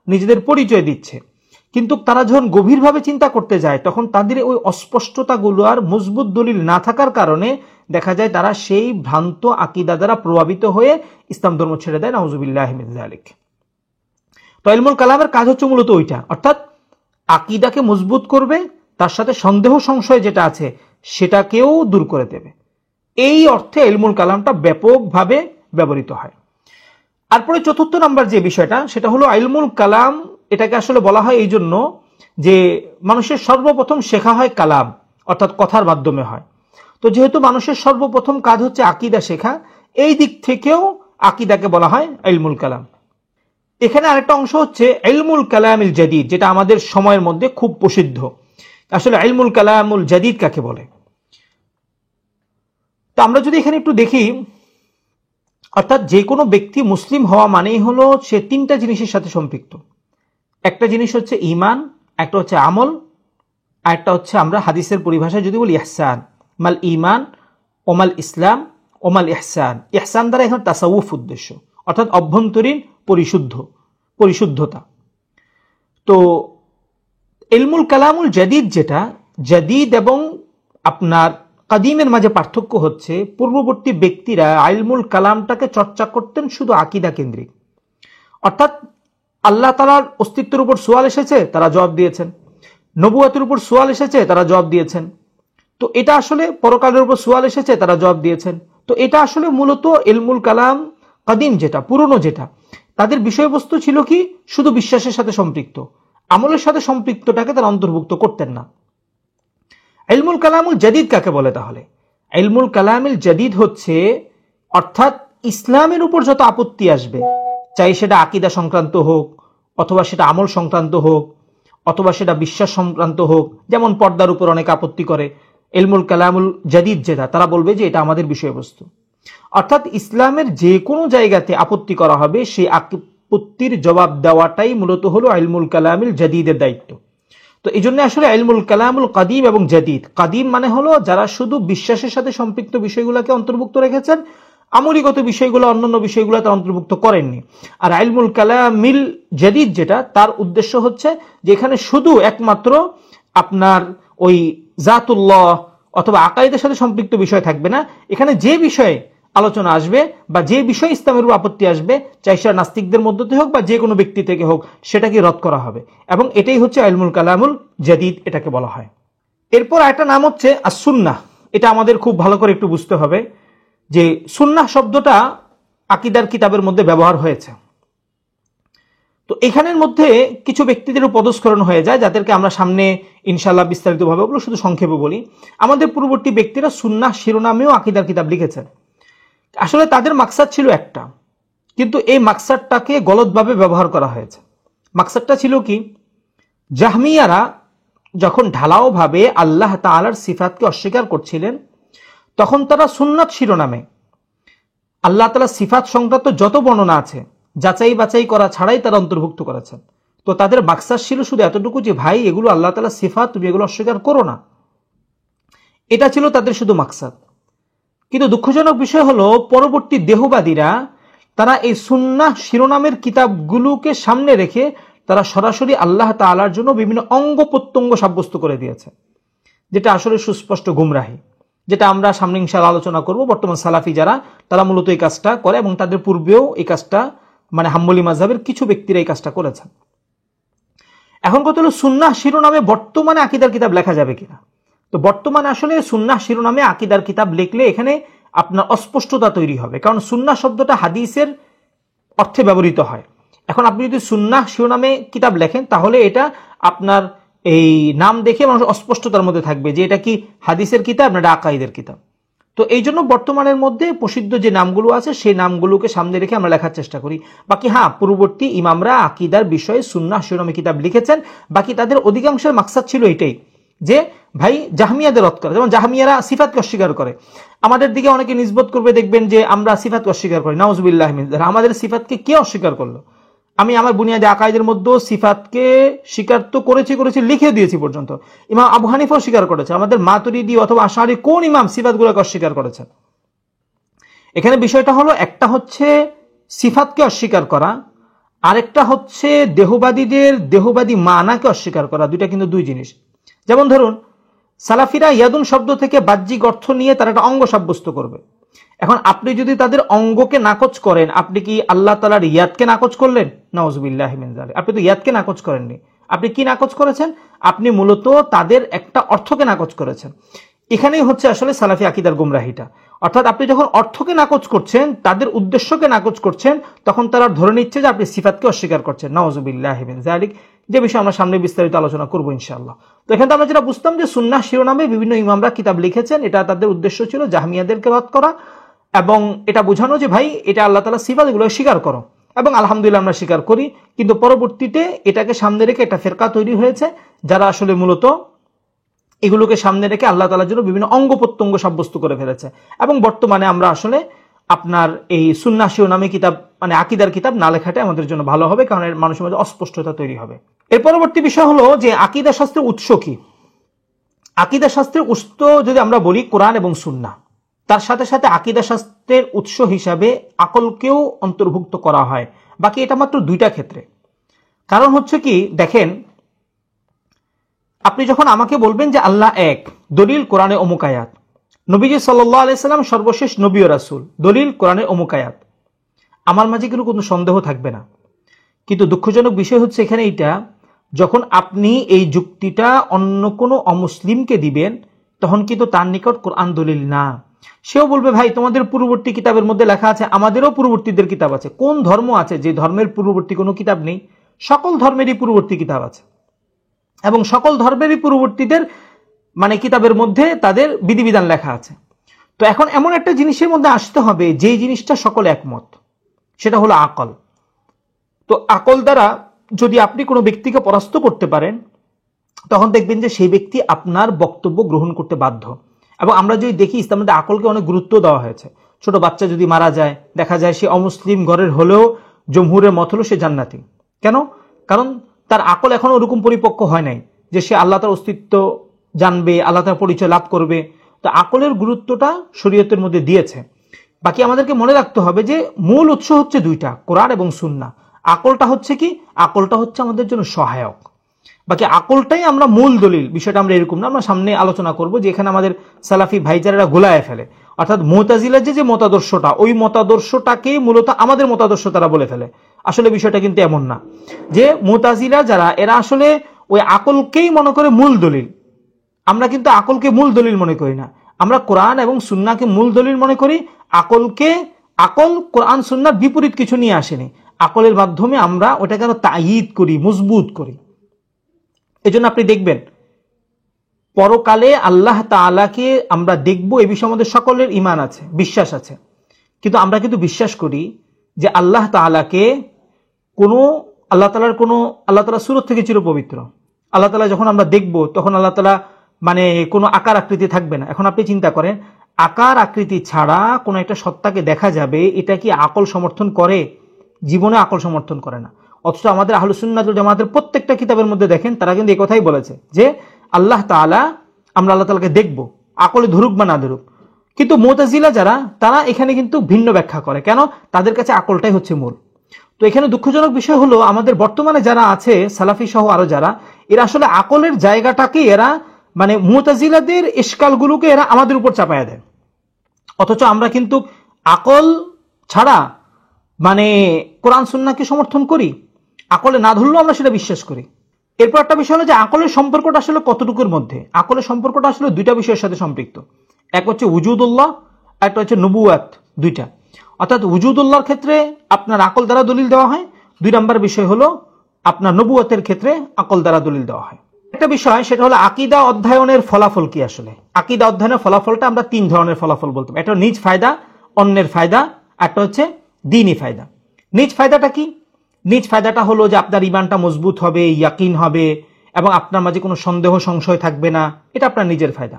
[SPEAKER 1] নিজেদের পরিচয় দিচ্ছে, কিন্তু তারা যখন গভীরভাবে চিন্তা করতে যায়, তখন তাদের ওই অস্পষ্টতাগুলো আর মজবুত দলিল না থাকার কারণে দেখা যায় তারা সেই ভ্রান্ত আকীদা দ্বারা প্রভাবিত হয়ে ইসলাম ধর্ম ছেড়ে দেয়। নাউযুবিল্লাহি মিন যালিক। তো ইলমুল কালামের কাজ হচ্ছে মূলত ওইটা, অর্থাৎ আকীদাকে মজবুত করবে, তার সাথে সন্দেহ সংশয় যেটা আছে সেটাকেও দূর করে দেবে। এই অর্থে ইলমুল কালামটা ব্যাপকভাবে ব্যবহৃত হয়। তারপরে চতুর্থ নাম্বার যে বিষয়টা, সেটা হলো ইলমুল কালাম, এটাকে আসলে বলা হয় এই জন্য যে মানুষের সর্বপ্রথম শেখা হয় কালাম, অর্থাৎ কথার মাধ্যমে হয়। তো যেহেতু মানুষের সর্বপ্রথম কাজ হচ্ছে আকীদা শেখা, এই দিক থেকেও আকীদাকে বলা হয় ইলমুল কালাম। এখানে আরেকটা অংশ হচ্ছে ইলমুল কালামিল জাদিদ, যেটা আমাদের সময়ের মধ্যে খুব প্রসিদ্ধ। আসলে ইলমুল কালামুল জাদিদ কাকে বলে? তো আমরা যদি এখানে একটু দেখি, অর্থাৎ যে কোনো ব্যক্তি মুসলিম হওয়া মানেই হলো সে তিনটা জিনিসের সাথে সম্পৃক্ত। একটা জিনিস হচ্ছে ঈমান, একটা হচ্ছে আমল, আর একটা হচ্ছে আমরা হাদিসের পরিভাষায় যদি বলি ইহসান। মাল ঈমান ওমাল ইসলাম ওমাল ইহসান। ইহসান দ্বারা এখন তাসাউফ উদ্দেশ্য, অর্থাৎ অভ্যন্তরীণ পরিশুদ্ধতা। তো ইলমুল কালামুল জাদিদ, যেটা জাদিদ এবং আপনার কাদিমের মাঝে পার্থক্য হচ্ছে পূর্ববর্তী ব্যক্তিরা ইলমুল কালামটাকে চর্চা করতেন শুধু আকীদা কেন্দ্রিক, অর্থাৎ আল্লাহ তাআলার অস্তিত্বের উপর সওয়াল এসেছে তারা জবাব দিয়েছেন, নবুয়তের উপর সওয়াল এসেছে তারা জবাব দিয়েছেন, তো এটা আসলে পরকালের উপর সওয়াল এসেছে তারা জবাব দিয়েছেন। তো এটা আসলে মূলত ইলমুল কালাম কাদিম, যেটা পুরনো, যেটা তাদের বিষয়বস্তু ছিল কি শুধু বিশ্বাসের সাথে সম্পৃক্ত, আমলের সাথে সম্পৃক্তটাকে তারা অন্তর্ভুক্ত করতেন না। ইলমুল কালামুল জাদিদ কাকে বলে তাহলে? ইলমুল কালামিল জাদিদ হচ্ছে অর্থাৎ ইসলামের উপর যত আপত্তি আসবে, চাই সেটা আকীদা সংক্রান্ত হোক, অথবা সেটা আমল সংক্রান্ত হোক, অথবা সেটা বিশ্বাস সংক্রান্ত হোক। যেমন পর্দার উপর অনেক আপত্তি করে, ইলমুল কালামুল জাদিদ যেটা, তারা বলবে যে এটা আমাদের বিষয়বস্তু। অর্থাৎ ইসলামের যে কোনো জায়গাতে আপত্তি করা হবে, সেই আপত্তির জবাব দেওয়াটাই মূলত হলো ইলমুল কালামিল জাদিদের দায়িত্ব। তো এই জন্য আসলে ইলমুল কালামুল কাদিম এবং জাদিদ, কাদিম মানে হলো যারা শুধু বিশ্বাসের সাথে সম্পৃক্ত বিষয়গুলোকে অন্তর্ভুক্ত রেখেছেন, আমলিগত বিষয়গুলো অন্যান্য বিষয়গুলো তারা অন্তর্ভুক্ত করেননি। আর ইলমুল কালামিল জাদিদ যেটা, তার উদ্দেশ্য হচ্ছে যে এখানে শুধু একমাত্র আপনার ওই জাতুল্লাহ অথবা আকাইদের সাথে সম্পৃক্ত বিষয় থাকবে না, এখানে যে বিষয়ে আলোচনা আসবে বা যে বিষয় ইসলামের উপর আপত্তি আসবে, চাই সেটা নাস্তিকদের মধ্য থেকে হোক বা যে কোনো ব্যক্তি থেকে হোক, সেটাকে রদ করা হবে। এবং এটাই হচ্ছে ইলমুল কালামুল জাদিদ, এটাকে বলা হয়। এরপর একটা নাম হচ্ছে আস-সুন্নাহ। এটা আমাদের খুব ভালো করে একটু বুঝতে হবে যে সুন্নাহ শব্দটা আকীদার কিতাবের মধ্যে ব্যবহার হয়েছে। তো এখানের মধ্যে কিছু ব্যক্তিদের পদস্খলন হয়ে যায়, যাদেরকে আমরা সামনে ইনশাআল্লাহ বিস্তারিতভাবে বলবো, শুধু সংক্ষেপে বলি। আমাদের পূর্ববর্তী ব্যক্তিরা সুন্নাহ শিরোনামেও আকীদার কিতাব লিখেছেন। আসলে তাদের মাকসাদ ছিল একটা, কিন্তু এই মাকসাদটাকে গলতভাবে ব্যবহার করা হয়েছে। মাকসাদটা ছিল কি, জাহমিয়ারা যখন ঢালাওভাবে আল্লাহ তাআলার সিফাতকে অস্বীকার করছিলেন, তখন তারা সুন্নাত শিরোনামে আল্লাহ তাআলার সিফাত সংক্রান্ত যত বর্ণনা আছে যাচাই বাছাই করা ছাড়াই তারা অন্তর্ভুক্ত করেছেন। তো তাদের মাকসাদ ছিল শুধু এতটুকু যে ভাই এগুলো আল্লাহ তাআলার সিফাত, তুমি এগুলো অস্বীকার করো না। এটা ছিল তাদের শুধু মাকসাদ। কিন্তু দুঃখজনক বিষয় হলো পরবর্তী দেহবাদীরা তারা এই সুন্নাহ শিরোনামের কিতাবগুলোকে সামনে রেখে তারা সরাসরি আল্লাহ তাআলার জন্য বিভিন্ন অঙ্গ প্রত্যঙ্গ সাব্যস্ত করে দিয়েছে, যেটা আসলে সুস্পষ্ট গুমরাহি, যেটা আমরা সামনে ইনশাআল্লাহ আলোচনা করব। বর্তমান সালাফি যারা, তারা মূলত এই কাজটা করে এবং তাদের পূর্বেও এই কাজটা, মানে হাম্বলি মাযহাবের কিছু ব্যক্তিরা এই কাজটা করেছেন। এখন কথা হলো সুন্নাহ শিরোনামে বর্তমানে আকীদার কিতাব লেখা যাবে কিনা। তো বর্তমানে আসলে সুন্নাহ শিরোনামে আকীদার কিতাব লিখলে এখানে আপনার অস্পষ্টতা তৈরি হবে, কারণ সুন্নাহ শব্দটা হাদিসের অর্থে ব্যবহৃত হয়। এখন আপনি যদি সুন্নাহ শিরোনামে কিতাব লেখেন, তাহলে এটা আপনার এই নাম দেখে মানুষ অস্পষ্টতার মধ্যে থাকবে যে এটা কি হাদিসের কিতাব না আকাইদের কিতাব। তো এই জন্য বর্তমানের মধ্যে প্রসিদ্ধ যে নামগুলো আছে সেই নামগুলোকে সামনে রেখে আমরা লেখার চেষ্টা করি। বাকি হ্যাঁ, পূর্ববর্তী ইমামরা আকীদার বিষয়ে সুন্নাহ শিরোনামে কিতাব লিখেছেন। বাকি তাদের অধিকাংশের মাকসাদ ছিল এটাই যে ভাই জাহমিয়াদের রদ করে। যেমন জাহমিয়ারা সিফাতকে অস্বীকার করে, আমাদের দিকে অনেকে নিসবত করবে, দেখবেন যে আমরা সিফাতকে অস্বীকার করি, নাউজুবিল্লাহ মিন যালিক। আমাদের সিফাতকে কে অস্বীকার করলো? আমি আমার বুনিয়াদে আকাইদের মধ্যে সিফাতকে স্বীকার তো করেছি, লিখে দিয়েছি পর্যন্ত। ইমাম আবু হানিফাও স্বীকার করেছে। আমাদের মাতুরিদি অথবা আশআরী কোন ইমাম সিফাতগুলোকে অস্বীকার করেছেন? এখানে বিষয়টা হলো, একটা হচ্ছে সিফাতকে অস্বীকার করা, আরেকটা হচ্ছে দেহবাদীদের দেহবাদী মানাকে অস্বীকার করা। দুইটা কিন্তু দুই জিনিস। যেমন ধরুন, সালাফিরা ইয়াদুন শব্দ থেকে বাহ্যিক অর্থ নিয়ে তারা একটা অঙ্গ সাব্যস্ত করবে। এখন আপনি যদি তাদের অঙ্গকে নাকচ করেন, আপনি কি আল্লাহ তাআলার ইয়াদকে নাকচ করলেন? নাউজুবিল্লাহি মিন যালিক। আপনি তো ইয়াদকে নাকচ করেননি। আপনি কি নাকচ করেছেন? আপনি মূলত তাদের একটা অর্থকে নাকচ করেছেন। এখানেই হচ্ছে আসলে সালাফি আকীদার গুমরাহিটা। অর্থাৎ আপনি যখন অর্থকে নাকচ করছেন, তাদের উদ্দেশ্যকে নাকচ করছেন, তখন তারা ধরে নিচ্ছে যে আপনি সিফাতকে অস্বীকার করছেন। নাউজুবিল্লাহি মিন যালিক, যে বিষয়ে আমরা সামনে বিস্তারিত আলোচনা করবো ইনশাআল্লাহ। তো এখানে আমরা যেটা বুঝতাম যে সুন্নাহ শিরোনামে বিভিন্ন ইমামরা কিতাব লিখেছেন, এটা তাদের উদ্দেশ্য ছিল জাহমিয়াদেরকে রদ করা এবং এটা বোঝানো যে ভাই এটা আল্লাহ তাআলার সিফাত, এগুলো স্বীকার করো। এবং আলহামদুলিল্লাহ আমরা স্বীকার করি, কিন্তু পরবর্তীতে এটাকে সামনে রেখে একটা ফেরকা তৈরি হয়েছে যারা আসলে মূলত এগুলোকে সামনে রেখে আল্লাহ তাআলার জন্য বিভিন্ন অঙ্গ প্রত্যঙ্গ সাব্যস্ত করে ফেলেছে। এবং বর্তমানে আমরা আসলে আপনার এই সুন্নাহ শিরোনামী কিতাব মানে আকীদার কিতাব না লেখাটাই আমাদের জন্য ভালো হবে, কারণ এর মানুষের মধ্যে অস্পষ্টতা তৈরি হবে। এর পরবর্তী বিষয় হলো যে আকীদা শাস্ত্রের উৎস কি। আকীদা শাস্ত্রের উৎস যদি আমরা বলি কোরআন এবং সুন্নাহ, তার সাথে সাথে আকীদা শাস্ত্রের উৎস হিসাবে আকলকেও অন্তর্ভুক্ত করা হয়, বাকি এটা মাত্র দুইটা ক্ষেত্রে। কারণ হচ্ছে কি, দেখেন আপনি যখন আমাকে বলবেন যে আল্লাহ এক, দলিল কোরআনে অমুক আয়াত, নবীজি সাল্লাল্লাহু আলাইহি সাল্লাম সর্বশেষ নবী ও রাসূল, দলিল কোরআনে অমুক আয়াত, আমার মাঝে কিন্তু কোনো সন্দেহ থাকবে না। কিন্তু দুঃখজনক বিষয় হচ্ছে এখানে এইটা, যখন আপনি এই যুক্তিটা অন্য কোনো অমুসলিমকে দিবেন তখন কিন্তু তার নিকট কোরআন দলিল না। সেও বলবে ভাই তোমাদের পূর্ববর্তী কিতাবের মধ্যে লেখা আছে, আমাদেরও পূর্ববর্তীদের কিতাব আছে। কোন ধর্ম আছে যে ধর্মের পূর্ববর্তী কোনো কিতাব নেই? সকল ধর্মেরই পূর্ববর্তী কিতাব আছে, এবং সকল ধর্মেরই পূর্ববর্তীদের মানে কিতাবের মধ্যে তাদের বিধিবিধান লেখা আছে। তো এখন এমন একটা জিনিসের মধ্যে আসতে হবে যে জিনিসটা সকল একমত, সেটা হলো আকল। তো আকল দ্বারা যদি আপনি কোনো ব্যক্তিকে পরাস্ত করতে পারেন তখন দেখবেন যে সেই ব্যক্তি আপনার বক্তব্য গ্রহণ করতে বাধ্য। এবং আমরা যদি দেখি ইসলামের আকলকে অনেক গুরুত্ব দেওয়া হয়েছে। ছোট বাচ্চা যদি মারা যায়, দেখা যায় সে অমুসলিম ঘরের হলেও জমহুরের মত হলো সে জান্নাতি। কেন? কারণ তার আকল এখনো ওরকম পরিপক্ক হয় নাই যে সে আল্লাহ তার অস্তিত্ব জানবে, আল্লাহ তার পরিচয় লাভ করবে। তো আকলের গুরুত্বটা শরীয়তের মধ্যে দিয়েছে। বাকি আমাদেরকে মনে রাখতে হবে যে মূল উৎস হচ্ছে দুইটা, কোরআন এবং সুন্নাহ। আকলটা হচ্ছে কি? আকলটা হচ্ছে আমাদের জন্য সহায়ক, বাকি আকলটাই আমরা মূল দলিল। বিষয়টা আমরা এরকম না, আমরা সামনে আলোচনা করব যে এখানে আমাদের সালাফি ভাইজারেরা গোলায় ফেলে, অর্থাৎ মুতাজিলার যে মতাদর্শটা, ওই মতাদর্শটাকে মূলত আমাদের মতাদর্শ তারা বলে ফেলে। আসলে বিষয়টা কিন্তু এমন না যে মুতাজিলা যারা, এরা আসলে ওই আকলকেই মনে করে মূল দলিল। আমরা কিন্তু আকলকে মূল দলিল মনে করি না, আমরা কোরআন এবং সুন্নাহকে মূল দলিল মনে করি। আকল কোরআন সুন্নাহর বিপরীত কিছু নিয়ে আসেনি, আকলের মাধ্যমে আমরা ওটাকে আরো তায়িদ করি, মজবুত করি। এজন্য আপনি দেখবেন পরকালে আল্লাহ তাআলাকে আমরা দেখব, এই বিষয়ে আমাদের সকলের ঈমান আছে, বিশ্বাস আছে। কিন্তু আমরা কিন্তু বিশ্বাস করি যে আল্লাহ তাআলাকে আল্লাহ তাআলা সূরত থেকে চিরপবিত্র। আল্লাহ তাআলা যখন আমরা দেখব তখন আল্লাহ তাআলা মানে কোনো আকার আকৃতি থাকবে না। এখন আপনি চিন্তা করেন, আকার আকৃতি ছাড়া কোনো একটা সত্তাকে দেখা যাবে, এটা কি আকল সমর্থন করে? জীবনে আকল সমর্থন করে না। অথচ আমাদের আহলুস সুন্নাহ ওয়াল জামাতের প্রত্যেকটা কিতাবের মধ্যে দেখেন তারা কিন্তু এই কথাই বলেছে যে আল্লাহ তাআলা, আমরা আল্লাহ তাআলাকে দেখব, আকলে ধরুক বা না ধরুক। কিন্তু মুতাজিলা যারা, তারা এখানে কিন্তু ভিন্ন ব্যাখ্যা করে। কেন? তাদের কাছে আকলটাই হচ্ছে মূল। তো এখানে দুঃখজনক বিষয় হলো আমাদের বর্তমানে যারা আছে সালাফি সহ আরো যারা, এরা আসলে আকলের জায়গাটাকে এরা মানে মুতাজিলাদের ইশকালগুলোকে এরা আমাদের উপর চাপায়া দেয়। অথচ আমরা কিন্তু আকল ছাড়া মানে কোরআন সুন্নাহকে সমর্থন করি, আকলে না ধরলেও আমরা সেটা বিশ্বাস করি। এরপর একটা বিষয় হলো যে আকলের সম্পর্কটা আসলে কতটুকুর মধ্যে। আকলের সম্পর্কটা আসলে দুইটা বিষয়ের সাথে সম্পৃক্ত, এক হচ্ছে উজুদুল্লাহ, একটা হচ্ছে নবুয়াত, দুইটা। অর্থাৎ উজুদুল্লাহর ক্ষেত্রে আপনার আকল দ্বারা দলিল দেওয়া হয়, দুই নম্বর বিষয় হলো আপনার নবুয়াতের ক্ষেত্রে আকল দ্বারা দলিল দেওয়া হয়। একটা বিষয় সেটা হলো আকীদা অধ্যয়নের ফলাফল কি। আসলে আকীদা অধ্যয়নের ফলাফলটা আমরা তিন ধরনের ফলাফল বলতাম। একটা নিজ ফায়দা, অন্যের ফায়দা, একটা হচ্ছে দ্বীনি ফায়দা। নিজ ফায়দাটা কি? নিজ ফায়দাটা হলো যে আপনার ঈমানটা মজবুত হবে, ইয়াকিন হবে, এবং আপনার মাঝে কোনো সন্দেহ সংশয় থাকবে না, এটা আপনার নিজের ফায়দা।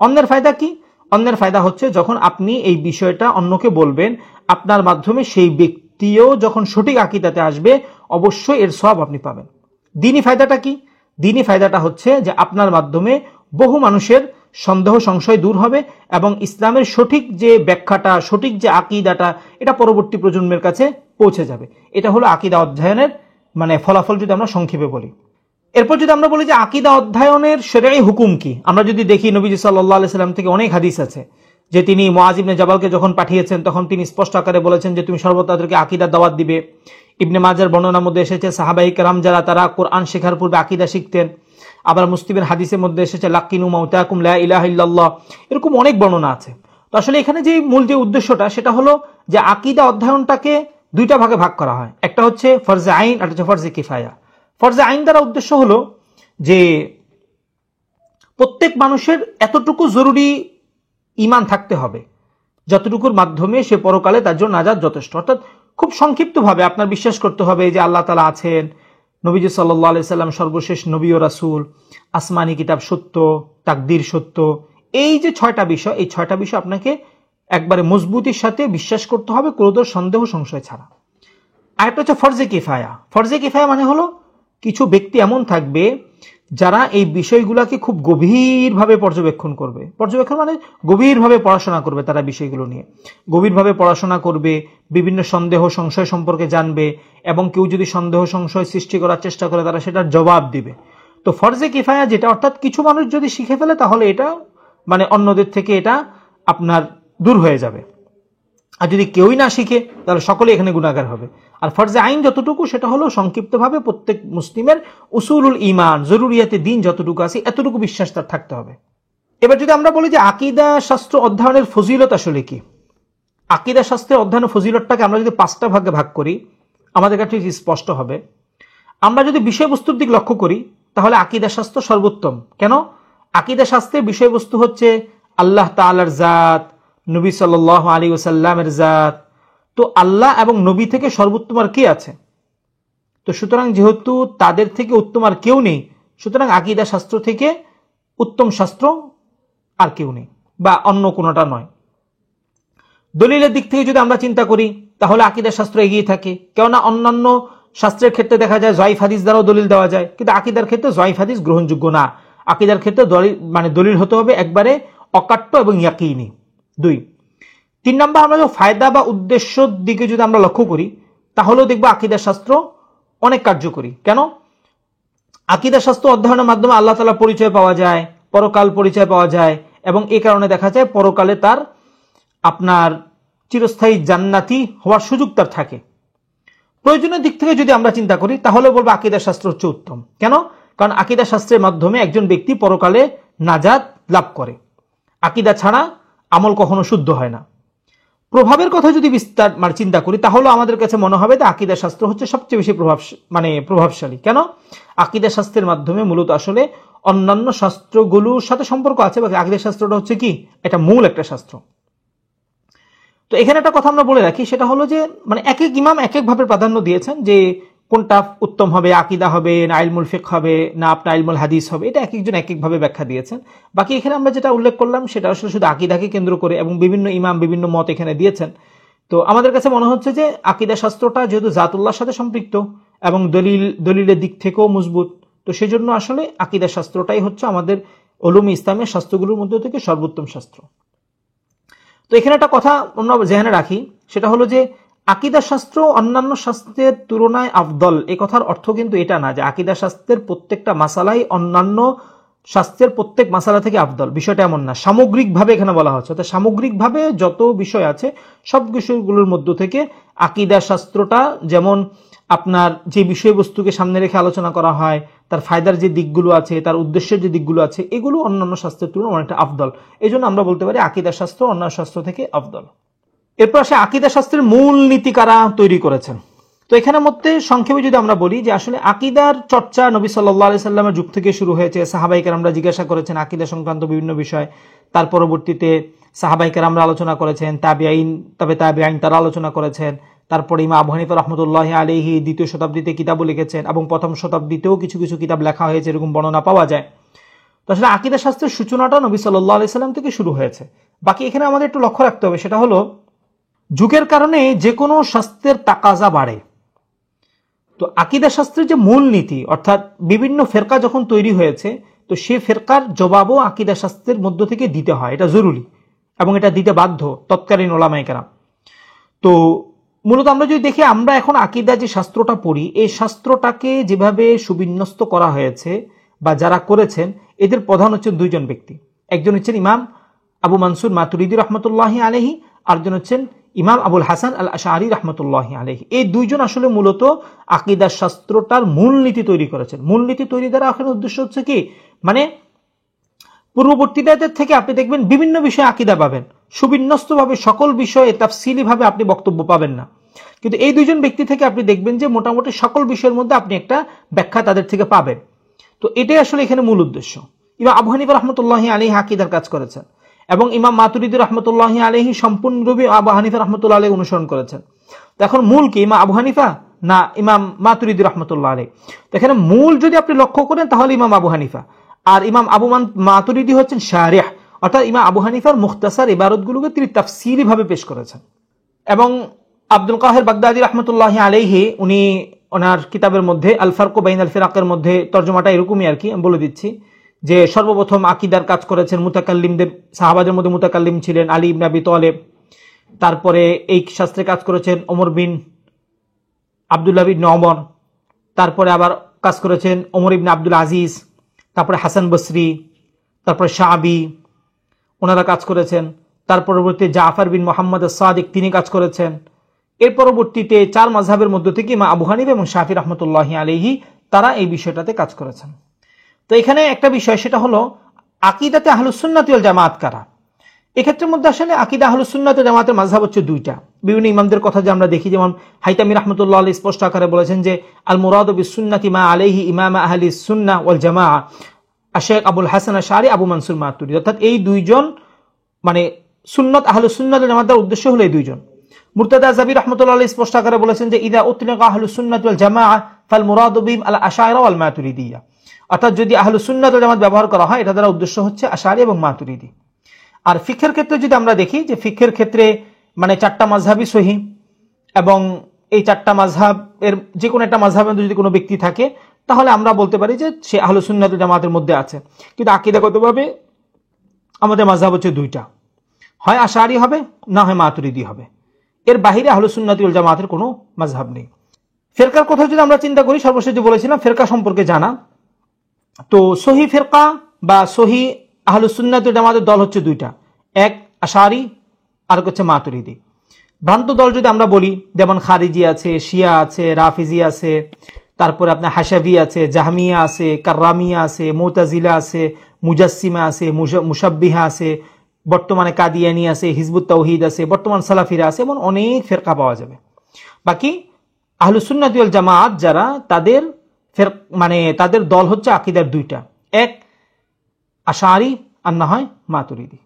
[SPEAKER 1] অন্যের ফায়দা কি? অন্যের ফায়দা হচ্ছে যখন আপনি এই বিষয়টা অন্যকে বলবেন, আপনার মাধ্যমে সেই ব্যক্তিও যখন সঠিক আকীদাতে আসবে, অবশ্যই এর সওয়াব আপনি পাবেন। দ্বীনি ফায়দাটা কি? দ্বীনি ফায়দাটা হচ্ছে যে আপনার মাধ্যমে বহু মানুষের সন্দেহ সংশয় দূর হবে, এবং ইসলামের সঠিক যে ব্যাখ্যাটা, সঠিক যে আকীদাটা, এটা পরবর্তী প্রজন্মের কাছে পৌঁছে যাবে। এটা হলো আকীদা অধ্যয়নের মানে ফলাফল, যদি আমরা সংক্ষেপে বলি। এরপর যদি আমরা বলি যে আকীদা অধ্যয়নের শরঈ হুকুম কি, আমরা যদি দেখি নবীজি সাল্লাল্লাহু আলাইহি সাল্লাম থেকে অনেক হাদিস আছে যে তিনি মুআয ইবনে জাবালকে যখন পাঠিয়েছেন তখন তিনি স্পষ্ট আকারে বলেছেন যে তুমি সর্বদা তাদেরকে আকীদার দাওয়াত দিবে। ইবনে মাজার বর্ণনার মধ্যে এসেছে সাহাবায়ে কেরাম যারা, তারা কোরআন শেখার পূর্বে আকীদা শিখতেন। আবার মুসলিমের হাদিসের মধ্যে এসেছে লাকিনু মাউতাকুম লা ইলাহা ইল্লাল্লাহ, এরকম অনেক বর্ণনা আছে। তো আসলে এখানে যে মূল যে উদ্দেশ্যটা সেটা হলো যে আকীদা অধ্যয়নটাকে দুইটা ভাগে ভাগ করা হয়, একটা হচ্ছে ফরজে আইন, আর হচ্ছে ফরজে কিফায়া। ফরজে আইন দ্বারা উদ্দেশ্য হলো যে প্রত্যেক মানুষের এতটুকু জরুরি ঈমান থাকতে হবে যতটুকুর মাধ্যমে সে পরকালে তার জন্য নাজাত যথেষ্ট। অর্থাৎ খুব সংক্ষিপ্তভাবে আপনার বিশ্বাস করতে হবে যে আল্লাহ তাআলা আছেন, নবীজি সাল্লাল্লাহু আলাইহি সাল্লাম সর্বশেষ নবী ও রাসূল, আসমানি কিতাব সত্য, তাকদীর সত্য। এই যে 6টা বিষয়, এই 6টা বিষয় আপনাকে একবারে মজবুতির সাথে বিশ্বাস করতে হবে, কোনো সন্দেহ সংশয় ছাড়া। আরেকটা হচ্ছে ফরজে কিফায়া। ফরজে কিফায়া মানে হলো কিছু ব্যক্তি এমন থাকবে যারা এই বিষয়গুলোকে খুব গভীরভাবে পর্যবেক্ষণ করবে। পর্যবেক্ষণ মানে গভীরভাবে পড়াশোনা করবে, তারা বিষয়গুলো নিয়ে গভীরভাবে পড়াশোনা করবে, বিভিন্ন সন্দেহ সংশয় সম্পর্কে জানবে, এবং কেউ যদি সন্দেহ সংশয় সৃষ্টি করার চেষ্টা করে তারা সেটার জবাব দিবে। তো ফরজে কিফায়া যেটা, অর্থাৎ কিছু মানুষ যদি শিখে ফেলে তাহলে এটা মানে অন্যদের থেকে এটা আপনার দূর হয়ে যাবে, আর যদি কেউই না শিখে তাহলে সকলে এখানে গুনাহগার হবে। আর ফরজে আইন যতটুকু সেটা হলো সংক্ষিপ্তভাবে প্রত্যেক মুসলিমের উসুলুল ঈমান, জরুরিয়াতে দিন যতটুকু আছে এতটুকু বিশ্বাস তার থাকতে হবে। এবার যদি আমরা বলি যে আকীদা শাস্ত্র অধ্যয়নের ফজিলত আসলে কি, আকীদা শাস্ত্রের অধ্যয়নের ফজিলতটাকে আমরা যদি 5টা ভাগে ভাগ করি আমাদের কাছে স্পষ্ট হবে। আমরা যদি বিষয়বস্তুর দিক লক্ষ্য করি তাহলে আকীদা শাস্ত্র সর্বোত্তম। কেন? আকীদা শাস্ত্রের বিষয়বস্তু হচ্ছে আল্লাহ তাআলার জাত, নবী সাল্লাল্লাহু আলাইহি ওয়াসাল্লামের জাত। তো আল্লাহ এবং নবী থেকে সর্বোত্তম আর কে আছে? তো সুতরাং যেহেতু তাদের থেকে উত্তম আর কেউ নেই, সুতরাং আকীদা শাস্ত্র থেকে উত্তম শাস্ত্র আর কেউ নেই, বা অন্য কোনোটা নয়। দলিলের দিক থেকে যদি আমরা চিন্তা করি তাহলে আকীদা শাস্ত্র এগিয়ে থাকে, কেননা অন্যান্য শাস্ত্রের ক্ষেত্রে দেখা যায় জয়ীফ হাদিস দ্বারাও দলিল দেওয়া যায়, কিন্তু আকীদার ক্ষেত্রে জয়ীফ হাদিস গ্রহণযোগ্য না। আকীদার ক্ষেত্রে দলিল হতে হবে একবারে অকাট্য এবং ইয়াকিনি। 3 নম্বর, আমরা ফায়দা বা উদ্দেশ্যর দিকে যদি আমরা লক্ষ্য করি তাহলেও দেখবো আকীদা শাস্ত্র অনেক কার্যকরী। কেন? আকীদা শাস্ত্র অধ্যয়নের মাধ্যমে আল্লাহ তাআলা পরিচয় পাওয়া যায়, পরকাল পরিচয় পাওয়া যায়, এবং এই কারণে দেখা যায় পরকালে তার আপনার চিরস্থায়ী জান্নাতি হওয়ার সুযোগ তার থাকে। প্রয়োজনের দিক থেকে যদি আমরা চিন্তা করি তাহলে বলবো আকীদা শাস্ত্র হচ্ছে উত্তম। কেন? কারণ আকীদা শাস্ত্রের মাধ্যমে একজন ব্যক্তি পরকালে নাজাত লাভ করে। আকীদা ছাড়া আমল কখনো শুদ্ধ হয় না। প্রভাবের কথা যদি বিস্তার চিন্তা করি তাহলে আমাদের কাছে মনে হবে যে আকীদা শাস্ত্র হচ্ছে সবচেয়ে বেশি প্রভাবশালী। কেন? আকীদা শাস্ত্রের মাধ্যমে মূলত আসলে অন্যান্য শাস্ত্রগুলোর সাথে সম্পর্ক আছে, বা আকীদা শাস্ত্রটা হচ্ছে কি, এটা মূল একটা শাস্ত্র। তো এখানে একটা কথা আমরা বলে রাখি, সেটা হলো যে এক এক ইমাম এক এক ভাবে প্রাধান্য দিয়েছেন যে কোনটা উত্তম হবে, আকীদা হবে না ইলমুল ফিকহ হবে না আপনার ইলমুল হাদিস হবে, এটা এক একজন এক এক ভাবে ব্যাখ্যা দিয়েছেন। বাকি এখানে আমরা যেটা উল্লেখ করলাম সেটা আসলে শুধু আকীদাকে কেন্দ্র করে, এবং বিভিন্ন ইমাম বিভিন্ন মত এখানে দিয়েছেন। তো আমাদের কাছে মনে হচ্ছে যে আকীদা শাস্ত্রটা যেহেতু জাতুল্লাহর সাথে সম্পৃক্ত এবং দলিলের দিক থেকেও মজবুত, তো সেজন্য আসলে আকীদা শাস্ত্রটাই হচ্ছে আমাদের উলুমে ইসলামের শাস্ত্রগুলোর মধ্যে থেকে সর্বোত্তম শাস্ত্র। তো এখানে একটা কথা আমরা জেনে রাখি, সেটা হলো যে আকীদা শাস্ত্র অন্যান্য শাস্ত্রের তুলনায় আফদল। এই কথার অর্থ কিন্তু এটা না যে আকীদা শাস্ত্রের প্রত্যেকটা মাসালাই অন্যান্য শাস্ত্রের প্রত্যেক মাসালা থেকে আফদল, বিষয়টা এমন না। সামগ্রিকভাবে এখানে বলা হচ্ছে, অর্থাৎ সামগ্রিকভাবে যত বিষয় আছে সব বিষয়গুলোর মধ্য থেকে আকীদা শাস্ত্রটা যেমন আপনার যে বিষয়বস্তুকে সামনে রেখে আলোচনা করা হয়, তার ফায়দার যে দিকগুলো আছে, তার উদ্দেশ্যের যে দিকগুলো আছে, এগুলো অন্যান্য শাস্ত্রের তুলনায় অনেকটা আফদল। এই জন্য আমরা বলতে পারি আকীদা শাস্ত্র অন্যান্য শাস্ত্র থেকে আফদল। এরপর আসে আকীদা শাস্ত্রের মূল নীতি কারা তৈরি করেছেন। তো এখানের মধ্যে সংক্ষেপে যদি আমরা বলি যে আসলে আকীদার চর্চা নবী সাল্লাল্লাহু আলাইহি সাল্লামের যুগ থেকে শুরু হয়েছে। সাহাবায়ে কেরামরা জিজ্ঞাসা করেছেন আকীদা সংক্রান্ত বিভিন্ন বিষয়, তার পরবর্তীতে সাহাবায়ে কেরামরা আলোচনা করেছেন, তাবেঈন তারা আলোচনা করেছেন। তারপরে ইমাম আবু হানিফা রাহমাতুল্লাহি আলাইহি 2য় শতাব্দীতে কিতাবও লিখেছেন, এবং 1ম শতাব্দীতেও কিছু কিছু কিতাব লেখা হয়েছে, এরকম বর্ণনা পাওয়া যায়। তো আসলে আকীদা শাস্ত্রের সূচনাটা নবী সাল্লাল্লাহু আলাইহি সাল্লাম থেকে শুরু হয়েছে। বাকি এখানে আমাদের একটু লক্ষ্য রাখতে হবে, সেটা হলো যুগের কারণে যে কোনো শাস্ত্রের তাকাজা বাড়ে। তো আকীদা শাস্ত্রের যে মূল নীতি, অর্থাৎ বিভিন্ন ফেরকা যখন তৈরি হয়েছে, তো সে ফেরকার জবাবও আকীদা শাস্ত্রের মধ্য থেকে দিতে হয়, এটা জরুরি এবং এটা দিতে বাধ্য তৎকালীন উলামায়ে কেরাম। তো মূলত আমরা যদি দেখি, আমরা এখন আকীদা যে শাস্ত্রটা পড়ি, এই শাস্ত্রটাকে যেভাবে সুবিন্যস্ত করা হয়েছে বা যারা করেছেন, এদের প্রধান হচ্ছেন 2 জন ব্যক্তি। একজন হচ্ছেন ইমাম আবু মানসুর মাতুরিদি রাহমাতুল্লাহি আলাইহি, আরেকজন হচ্ছেন ইমাম আবুল হাসান আল আশআরী রাহমাতুল্লাহি আলাইহি। এই 2 জন আসলে মূলত আকীদা শাস্ত্রটার মূলনীতি তৈরি করেছেন। মূলনীতি তৈরি দ্বারা এখন উদ্দেশ্য হচ্ছে কি, পূর্ববর্তীদের থেকে আপনি দেখবেন বিভিন্ন বিষয়ে আকীদা পাবেন, সুবিন্যস্তভাবে সকল বিষয়ে তাফসিলিভাবে আপনি বক্তব্য পাবেন না, কিন্তু এই 2 জন ব্যক্তি থেকে আপনি দেখবেন যে মোটামুটি সকল বিষয়ের মধ্যে আপনি একটা ব্যাখ্যা তাদের থেকে পাবেন। তো এটাই আসলে এখানে মূল উদ্দেশ্য। ইমাম আবু হানিফা রাহমাতুল্লাহি আলাইহি আকীদার কাজ করেছেন, এবং ইমাম মাতুরিদি রাহমাতুল্লাহি আলাইহি সম্পূর্ণরূপে আবু হানিফা রাহমাতুল্লাহি আলাইহি অনুসরণ করেছেন। তো এখন মূল কি, ইমাম আবু হানিফা না ইমাম মাতুরিদি রহমতুল্লাহ আলাইহি? তো এখানে মূল যদি আপনি লক্ষ্য করেন তাহলে ইমাম আবু হানিফা, আর ইমাম মাতুরিদি হচ্ছেন শারিহ, অর্থাৎ ইমাম আবু হানিফার মুখতাসার ইবারতগুলোকে তিনি তাফসীরি ভাবে পেশ করেছেন। এবং আব্দুল কাহের বাগদাদি রহমতুল্লাহ আলাইহি উনি ওনার কিতাবের মধ্যে আল ফারকু বাইনাল ফিরাকের মধ্যে তর্জমাটা এরকমই আর কি, আমি বলে দিচ্ছি যে সর্বপ্রথম আকিদার কাজ করেছেন মুতাকাল্লিমদের, সাহাবাদের মধ্যে মুতাকাল্লিম ছিলেন আলী ইবনে আবি তালেব। তারপরে এই শাস্ত্রে কাজ করেছেন ওমর বিন আব্দুল্লাহ ইবনে ওমর। তারপরে আবার কাজ করেছেন ওমর ইবনে আব্দুল আজিজ, তারপরে হাসান বসরি, তারপরে শাআবি, ওনারা কাজ করেছেন। তার পরবর্তীতে জাফর বিন মোহাম্মদ সাদিক তিনি কাজ করেছেন। এর পরবর্তীতে চার মাযহাবের মধ্য থেকে ইমাম আবু হানিফা এবং শাফি রহমতুল্লাহি আলাইহি তারা এই বিষয়টাতে কাজ করেছেন। তো এখানে একটা বিষয়, সেটা হলো আকিদাতে আহলুস সুন্নাত ওয়াল জামাত কারা। এক্ষেত্রের মধ্যে আসলে আকিদা আহলুস সুন্নাত ওয়াল জামাতের মাযহাব হচ্ছে দুইটা। বিভিন্ন ইমামদের কথা যে আমরা দেখি, যেমন হাইতামি রাহমাতুল্লাহ আলাইহি স্পষ্ট আকারে বলেছেন যে আল মুরাদু বিস সুন্নাতি মা আলাইহি ইমাম আহলিস সুন্নাহ ওয়াল জামাআহ আশ-শাইখ আবুল হাসান আশ-শারি আবু মানসুর মাতুরিদি, অর্থাৎ এই দুইজন মানে সুন্নাত আহলুস সুন্নাত ওয়াল জামাতের উদ্দেশ্য হলো এই দুইজন। মুরতাদা জাবি রাহমাতুল্লাহ আলাইহি স্পষ্ট আকারে বলেছেন যে ইদা উতলিকা আহলুস সুন্নাত ওয়াল জামাআহ ফাল মুরাদু বিহিম আল আশআইরা ওয়াল মাতুরিদিয়্যা, অর্থাৎ যদি আহলুস সুন্নাত ওয়াল জামাত ব্যবহার করা হয় এটা দ্বারা উদ্দেশ্য হচ্ছে আশআরি এবং মাতুরিদি। আর ফিকহের ক্ষেত্রে যদি আমরা দেখি যে ফিকহের ক্ষেত্রে মানে চারটা মাযহাবই সহিহ, এবং এই চারটা মাযহাব এর যে কোনো একটা মাযহাবের যদি কোনো ব্যক্তি থাকে তাহলে আমরা বলতে পারি যে সে আহলুস সুন্নাত ওয়াল জামাতের মধ্যে আছে। কিন্তু আকীদাগতভাবে আমাদের মাযহাব হচ্ছে দুইটা, হয় আশআরি হবে না হয় মাতুরিদি হবে। এর বাহিরে আহলুস সুন্নাত ওয়াল জামাতের কোনো মাযহাব নেই। ফিরকার কথা যদি আমরা চিন্তা করি, সর্বশেষ যে বলেছিলাম ফিরকা সম্পর্কে জানা, তো সহি ফিরকা বা সহি আহলুস সুন্নাত ওয়াল জামাতের দল হচ্ছে দুইটা, এক আশআরি আর হচ্ছে মাতুরিদি। ভ্রান্ত দল যদি আমরা বলি, যেমন খারিজি আছে, শিয়া আছে, রাফিজি আছে, তারপরে আপনার হাসাভি আছে, জাহমিয়া আছে, কাররামিয়া আছে, মুতাজিলা আছে, মুজাসসিমা আছে, মুশাব্বিহা আছে, বর্তমানে কাদিয়ানি আছে, হিজবুত তাওহীদ আছে, বর্তমান সালাফিরা আছে, এমন অনেক ফিরকা পাওয়া যাবে। বাকি আহলুস সুন্নাত ওয়াল জামাত যারা, তাদের মানে তাদের দল হচ্ছে আকীদার দুইটা, এক আশআরি আর না হয় মাতুরিদি।